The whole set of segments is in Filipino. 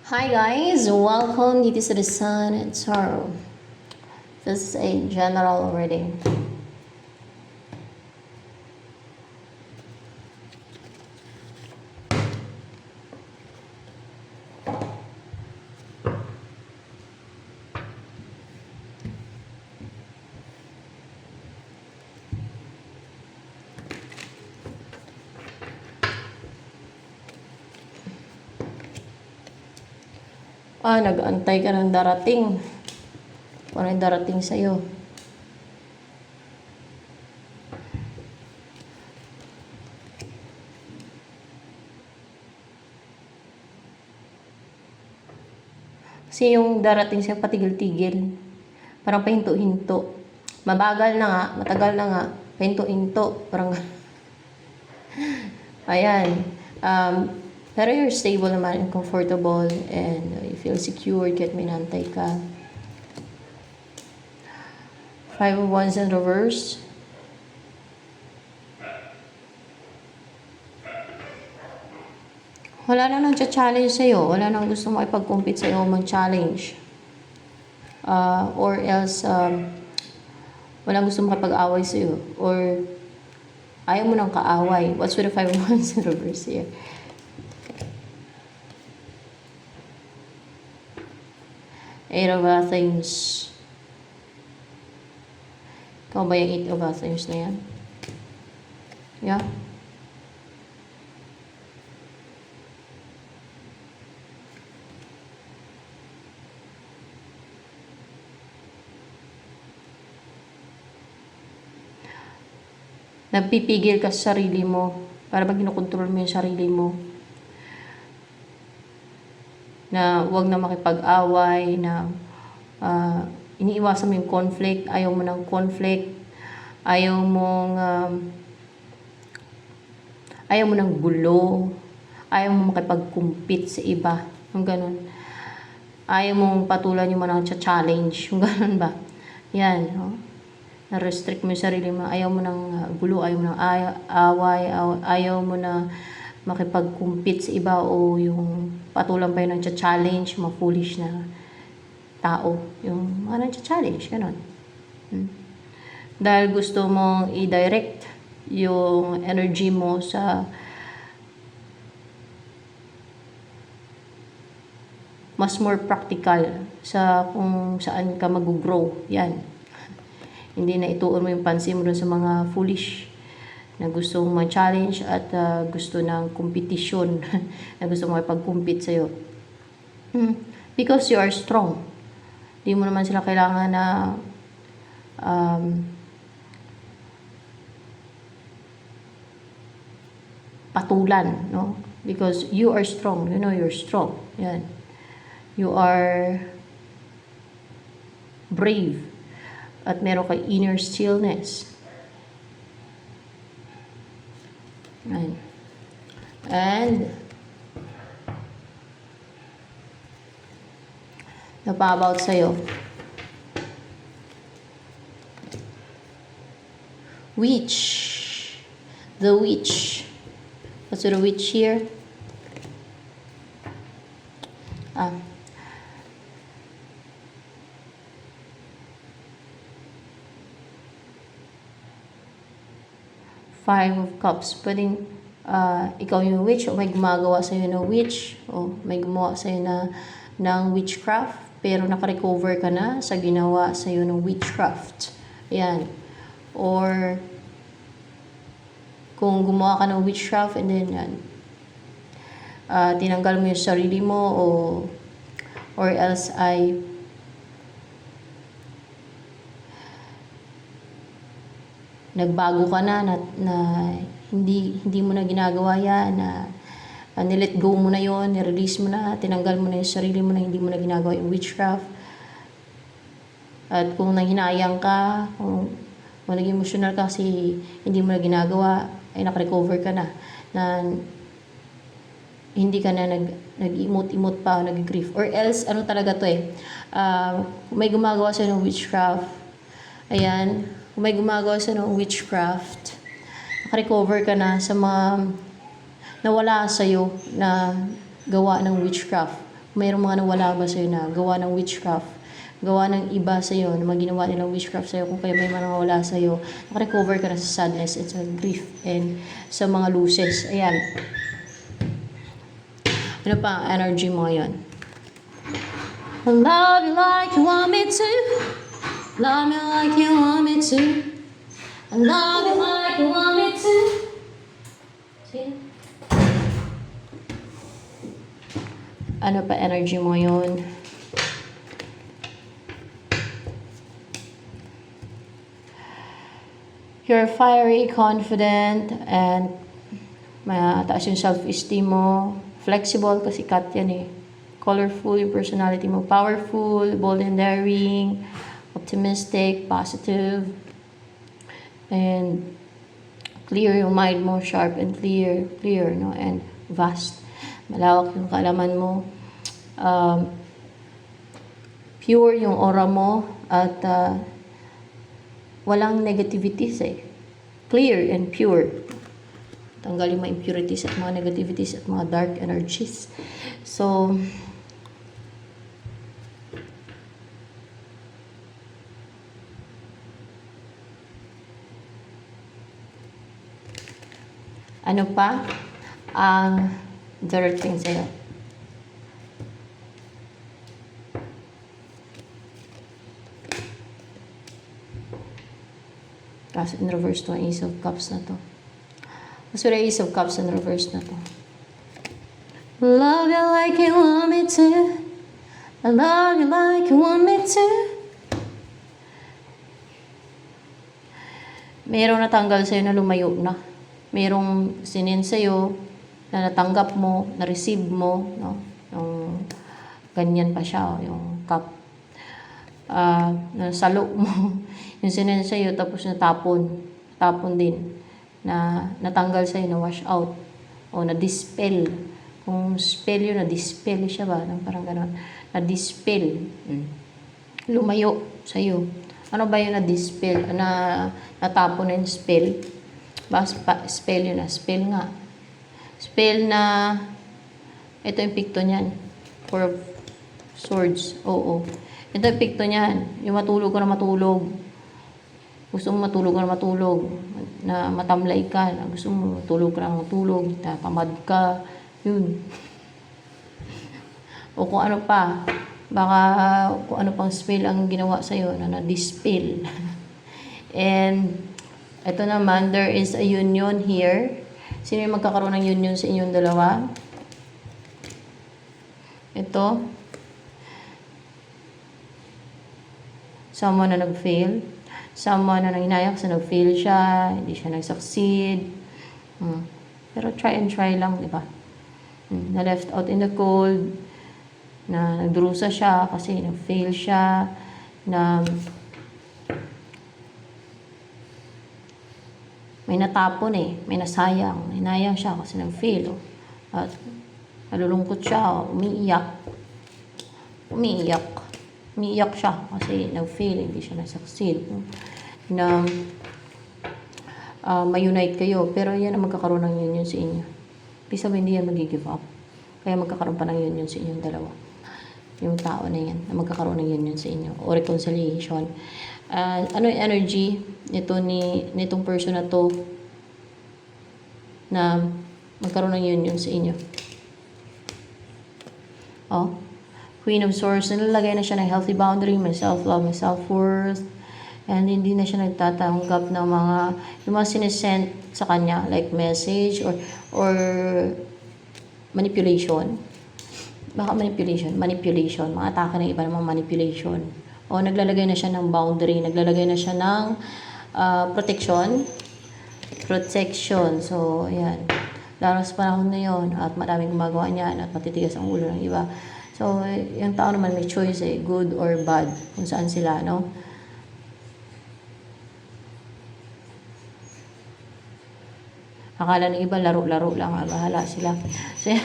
Hi guys, welcome dito sa The Sun and Tarot. This is a general reading. Nag-antay ka ng darating. Ano yung darating sa'yo? Kasi yung darating sa'yo patigil-tigil. Parang pahinto-hinto. Mabagal na nga, matagal na nga, pahinto-hinto. Parang ayan. Pero you're stable naman and comfortable and you feel secure kahit may nantay ka. 5 of Wands in reverse. Wala na nang challenge sa'yo. Wala nang gusto makipag-compete sa'yo mag-challenge. Or else, walang gusto makipag-away sa'yo. Or ayaw mo nang kaaway. What's with the 5 of Wands in reverse here? Eight of Athens. Ikaw ba yung 8 of Athens na yan? Yeah? Nagpipigil ka sa sarili mo. Para bang kinokontrol mo yung sarili mo. Na huwag na makipag-away, na iniiwasan mo yung conflict, ayaw mo ng conflict, ayaw mo ng gulo, ayaw mo makipag-compete sa iba, yung ganun. Ayaw mong patulan yung mga challenge, yung ganun ba? Yan, no? Na-restrict mo yung sarili mo, ayaw mo ng gulo, ayaw mo ng away, ayaw mo na makipag-compete sa iba o yung patulan pa yun ng challenge, mga foolish na tao. Yung mga challenge ganun. Dahil gusto mong i-direct yung energy mo sa mas more practical sa kung saan ka mag-grow. Yan. Hindi na ituon mo yung pansin mo dun sa mga foolish na gusto mong ma-challenge at gusto ng competition na gusto mong ipag-compete sa'yo. Because you are strong. Hindi mo naman sila kailangan na patulan, no? Because you are strong. You know you're strong. Yan. You are brave. At meron kay inner stillness. And napabout sa'yo. Witch. The witch. What's with the witch here? Five of Cups. Pwedeng ikaw yung witch o may gumagawa sa'yo na witch o may gumawa sa'yo na ng witchcraft pero nakarecover ka na sa ginawa sa'yo ng witchcraft. Ayan. Or kung gumawa ka ng witchcraft and then tinanggal mo yung sarili mo or else ay nagbago ka na hindi mo na ginagawa yan, na nilet go mo na yon, nirelease mo na, tinanggal mo na yung sarili mo na hindi mo na ginagawa yung witchcraft. At kung nanghinayang ka, kung naging emotional ka kasi hindi mo na ginagawa, ay nakarecover ka na hindi ka na nag-emote-emote pa o nag-grief. Or else, ano talaga to kung may gumagawa sa ng witchcraft, ayan, kung may gumagawa sa ng witchcraft, nakarecover ka na sa mga nawala sa'yo na gawa ng witchcraft. Mayroong mga nawala ba sa'yo na gawa ng witchcraft, gawa ng iba sa'yo, na mga ginawa nilang witchcraft sa'yo, kung kaya may mga nawala sa'yo, nakarecover ka na sa sadness and sa grief and sa mga losses. Ayan. Ano pa ang energy mo ngayon? I love you like you want me to. Love me like you want me to. I love you like you want me to. See? Ano pa energy mo yun? You're fiery, confident, and mataas yung self-esteem mo. Flexible kasi cut yan eh. Colorful yung personality mo. Powerful, bold and daring, optimistic, positive, and clear yung mind mo, sharp and clear, no? And vast. Malawak yung kaalaman mo. Pure yung aura mo at walang negativities eh. Clear and pure. Tanggalin mga impurities at mga negativities at mga dark energies. So, ano pa ang darating sa'yo? Kaso in reverse to, Ace of Cups na to. Kaso Ace of Cups in reverse na to. Love you like you want me to. I love you like you want me to. Merong natanggal sa'yo na lumayo na. Merong sinin sa'yo na natanggap mo, na-receive mo, no? Yung ganyan pa siya, yung cup. Nasalo mo. Yung sinin sa'yo, tapos natapon din. Na natanggal sa'yo, na wash out. O na-dispel. Kung spell yun, na-dispel siya ba? Parang gano'n. Na-dispel. Lumayo sa'yo. Ano ba yung na-dispel? Natapon na yung spell? Spell yun na. Spell nga. Spell na, ito yung picto niyan. Four of Swords. Oo. Ito yung picto niyan. Yung matulog ka na matulog. Gusto mo matulog ka na matulog. Na matamlay ka. Na gusto mo matulog ka na matulog. Tatamad ka. Yun. O kung ano pa. Baka kung ano pang spell ang ginawa sa'yo na na-dispel. And ito naman, there is a union here. Sino yung magkakaroon ng union sa inyong dalawa? Ito. Someone na nag-fail. Someone na nangyayak sa nag-fail siya. Hindi siya nag-succeed. Pero try and try lang, di ba? Na left out in the cold. Na nagdurusa siya kasi nag-fail siya. Na may natapon eh, may nasayang, may nayang siya kasi nag-fail. At nalulungkot siya, umiiyak siya kasi nag-fail, hindi siya na-succeed. Na ma-unite kayo, pero yan ang magkakaroon ng union sa inyo. Ibig sabihin, hindi yan mag-give up. Kaya magkakaroon pa ng union sa inyong dalawa. Yung tao na yan, na magkakaroon ng union sa inyo. O reconciliation. Ano yung energy nitong person na to na magkaroon ng union sa inyo? Queen of Swords, nilalagay na siya ng healthy boundary, may self-love, may self-worth, and hindi na siya nagtatanggap ng yung mga sinesend sa kanya, like message or manipulation. Baka manipulation, mga atake ng iba namang manipulation. O naglalagay na siya ng boundary, naglalagay na siya ng protection. So, ayan. Lalo sa panahon na yun, at maraming gumagawa niyan, at matitigas ang ulo ng iba. So, yung tao naman may choice eh, good or bad, kung saan sila, no? Akala ng iba, laro-laro lang, bahala sila. So,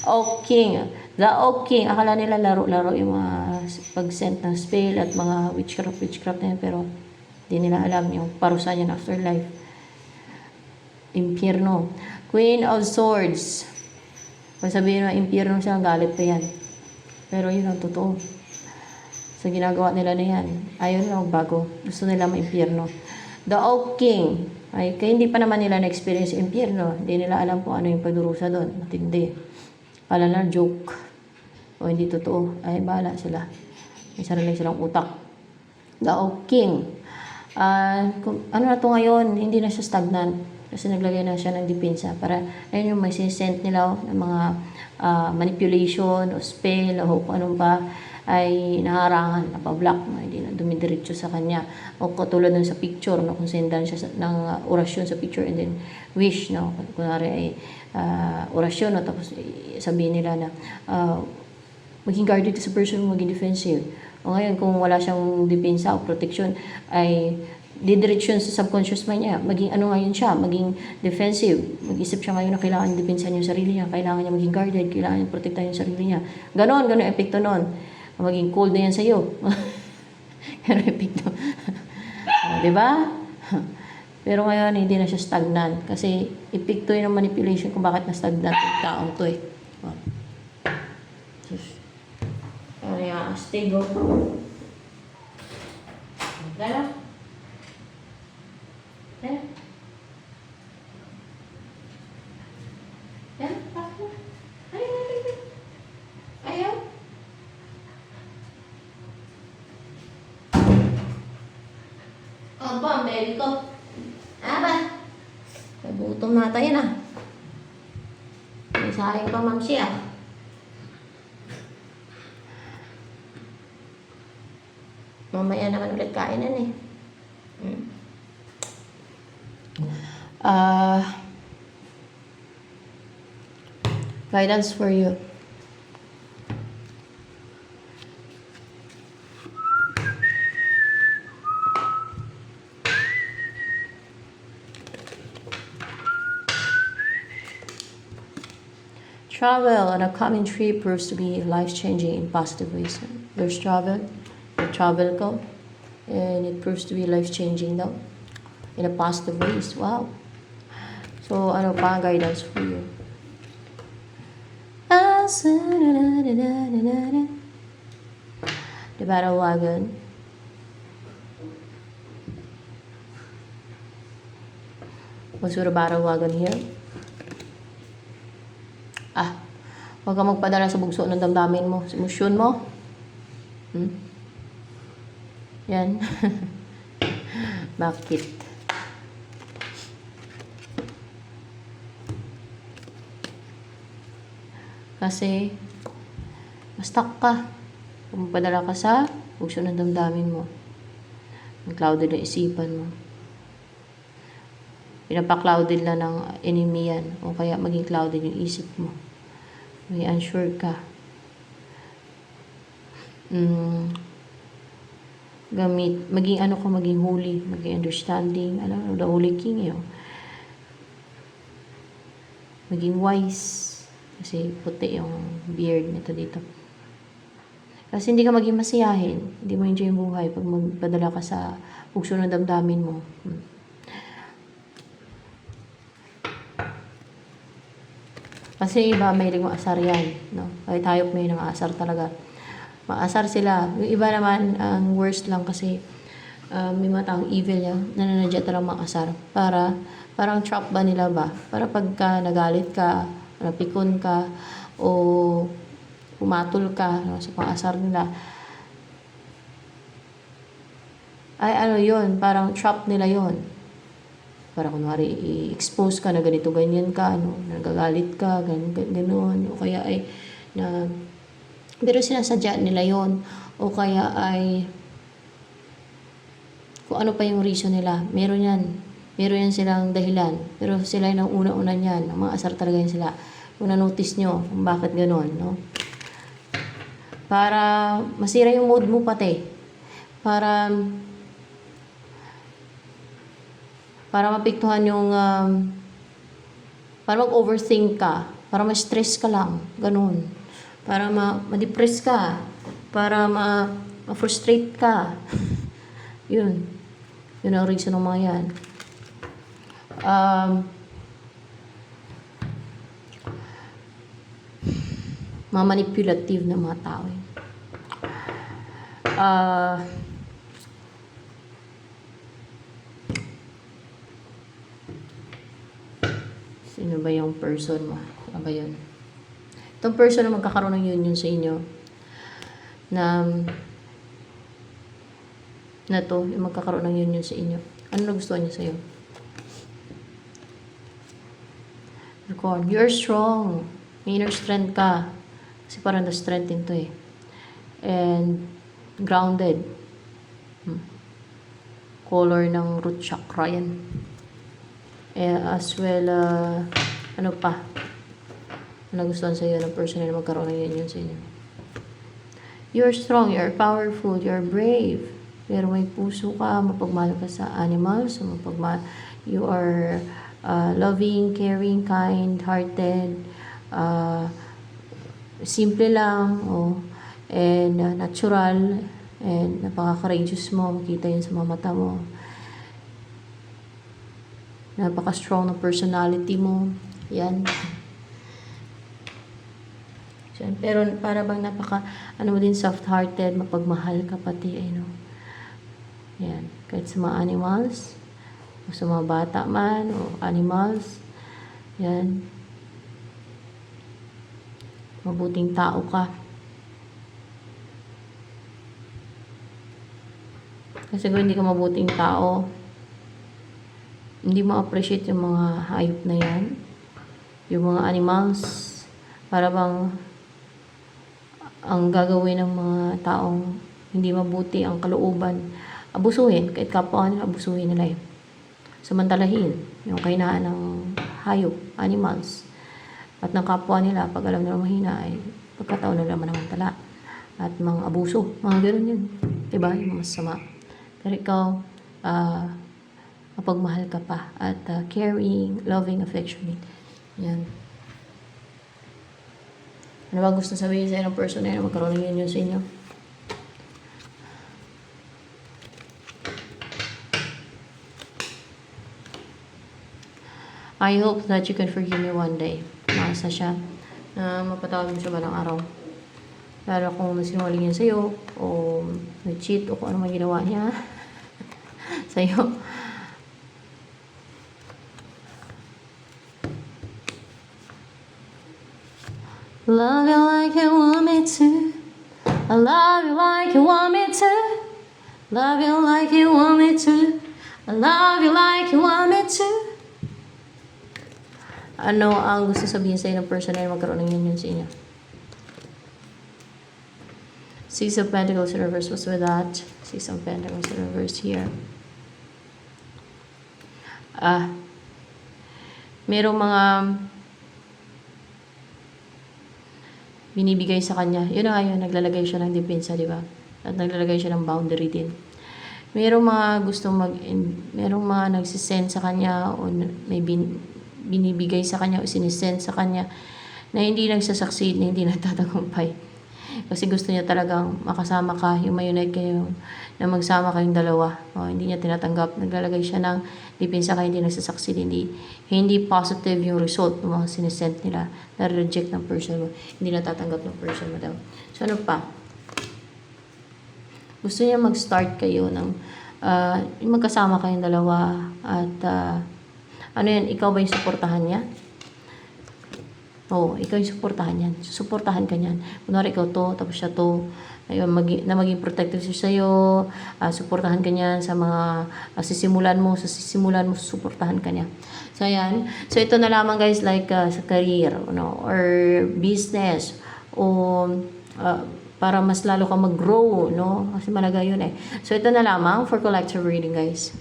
Oak King. The Oak King, akala nila laro-laro yung mga pag-send ng spell at mga witchcraft na yun, pero hindi nila alam yung parusa niya ng afterlife. Impyerno. Queen of Swords. Pag sabihin mo, impyerno siya, galit pa yan. Pero yun ang totoo. Sa ginagawa nila na yan, ayaw nila magbago. Gusto nila maimpyerno. The Oak King, ay, kaya hindi pa naman nila na-experience impyerno. Hindi nila alam kung ano yung pagdurusa doon. Matindi. Kala na joke. O hindi totoo. Ay, bahala sila. May sarili silang utak. The Oak King. Ano na to ngayon, hindi na siya stagnant. Kasi naglagay na siya ng depensa. Para, ayun yung may sinesend nila ng mga manipulation o spell o kung anong pa ay naharangan, napablock, hindi na dumidiretso sa kanya. O katulad nun sa picture, no, kung sendan siya ng orasyon sa picture and then wish, no, kunwari ay orasyon, no, tapos sabihin nila na maging guarded ka sa person, maging defensive. O ngayon, kung wala siyang depensa o protection, ay didiretsyon sa subconscious mind niya. Maging ano ngayon siya, maging defensive. Mag-isip siya ngayon na kailangan depensa niya yung sarili niya, kailangan niya maging guarded, kailangan niya protektahan yung sarili niya. Ganon epekto nun. Maging cold na yan sa'yo. Pero epekto. Diba? Pero ngayon, hindi na siya stagnant. Kasi epekto yun ng manipulation kung bakit na-stagnant yung taong to eh. Kaya, stay go. Dala. Dala. Dala. Ayaw. Aba, ang baby ko. Aba. Nagutom na tayo na. May sayang pa, ma'am siya. Mamaya naman ulit kainan eh. Guidance for you. Travel on a common trip proves to be life-changing in positive ways. There's travel ko, and it proves to be life-changing daw in a positive ways. Wow. So, ano pa ang guidance for you? The battle wagon. What's with the battle wagon here? Huwag kang magpadala sa bugso ng damdamin mo, sa emosyon mo. Yan. Bakit? Kasi, ma-stuck ka. Kung magpadala ka sa bugso ng damdamin mo. Clouded na isipan mo. Pinapa-clouded lang ng enemy yan. O kaya maging clouded yung isip mo. May unsure ka. Maging ano ka, maging holy, maging understanding. Alam mo, the Holy King yun. Maging wise. Kasi puti yung beard nito dito. Kasi hindi ka maging masiyahin. Hindi mo enjoy yung buhay pag magpadala ka sa bugso ng damdamin mo. Kasi iba, mahilig maasar yan. No? Kahit hayop may nang-aasar talaga. Maasar sila. Yung iba naman, ang worst lang kasi may mga taong evil yan, nananadya talagang maasar. Parang trap ba nila ba? Para pagka nagalit ka, napikon ka, o pumatol ka sa pang-asar nila, ay ano yun, parang trap nila yon. Para kunwari, i-expose ka na ganito, ganyan ka, nagagalit ka, ganun, o kaya ay, pero sinasadya nila yon, o kaya ay, kung ano pa yung reason nila, meron yan silang dahilan, pero sila yung una-una niyan, mga asar talaga yun sila, kung na-notice nyo, kung bakit ganun, no? Para masira yung mood mo pati, para mapiktuhan yung, para mag-overthink ka, para ma-stress ka lang, ganun. Para ma-depress ka, para ma-frustrate ka. Yun ang reason ng mga yan. Mga manipulative na mga tao. Sino ba yung person mo? Ano ba yun? Itong person na magkakaroon ng union sa inyo, na to, yung magkakaroon ng union sa inyo. Ano nagustuhan niya sa'yo? You're strong. May inner strength ka. Kasi parang na-strength to eh. And grounded. Color ng root chakra yan. As well, ano pa? Ano nagustuhan sa'yo ng person na magkaroon ng union sa inyo? You're strong, you're powerful, you're brave. Pero may puso ka, mapagmahal ka sa animals, you are loving, caring, kind-hearted, simple lang, and natural, and napaka-courageous mo, makita yun sa mga mata mo. Napaka-strong na personality mo. Yan. Pero para bang ano mo din, soft-hearted, mapagmahal ka pati, Yan. Kahit sa mga animals, o sa mga bata man, o animals, yan. Mabuting tao ka. Kasi kung hindi ka mabuting tao, hindi mo appreciate yung mga hayop na yan. Yung mga animals, para bang ang gagawin ng mga taong hindi mabuti ang kalooban, abusuhin, kahit kapwa nila, abusuhin nila yun. Samantalahin yung kahinaan ng hayop, animals, at ng kapwa nila, pag alam nila mahina, ay pagkataon nila manamantala at mga abuso, mga gano'n yun. Diba? Yung masama. Pero ikaw, mapagmahal ka pa at caring, loving, affectionate. Yan. Ano ba gusto sabihin sa inyo ng person na yun, magkaroon ng union sa inyo? I hope that you can forgive me one day. Maasa siya na mapatawad mo siya balang araw. Lalo kung nasinungaling yan sa'yo, o nag-cheat, o kung ano man ginawa niya sa'yo. Love you like you want me to. I love you like you want me to. Love you like you want me to. I love you like you want me to. Ano ang gusto sabihin sa'yo ng person na magkaroon ng union sa inyo? Six of Pentacles in reverse. What's with that? Six of Pentacles in reverse here. Merong mga binibigay sa kanya. Yun na nga yun, naglalagay siya ng depensa, di ba? At naglalagay siya ng boundary din. Merong mga merong mga nagsisend sa kanya o may binibigay sa kanya o sinisend sa kanya na hindi nagsasucceed, na hindi nagtatagumpay. Kasi gusto niya talagang makasama ka, yung may-unite kayo, na magsama kayong dalawa. Hindi niya tinatanggap. Naglalagay siya ng depensa kaya hindi nagsasucceed, hindi positive yung result ng mga sinisend nila, na-reject ng person mo, hindi natatanggap ng person mo daw. So ano pa? Gusto niya mag-start kayo ng magkasama kayong dalawa at ano yan, ikaw ba yung suportahan niya? Oo, ikaw yung suportahan yan. Susuportahan ka niyan. Kunwari ikaw to, tapos siya to, na maging protective siya sa'yo, suportahan ka niyan sa mga sisimulan mo, susuportahan ka niya. So, ayan. So, ito na lamang guys, like sa career, or business, o para mas lalo ka mag-grow, no? Kasi malaga yun eh. So, ito na lamang for collective reading guys.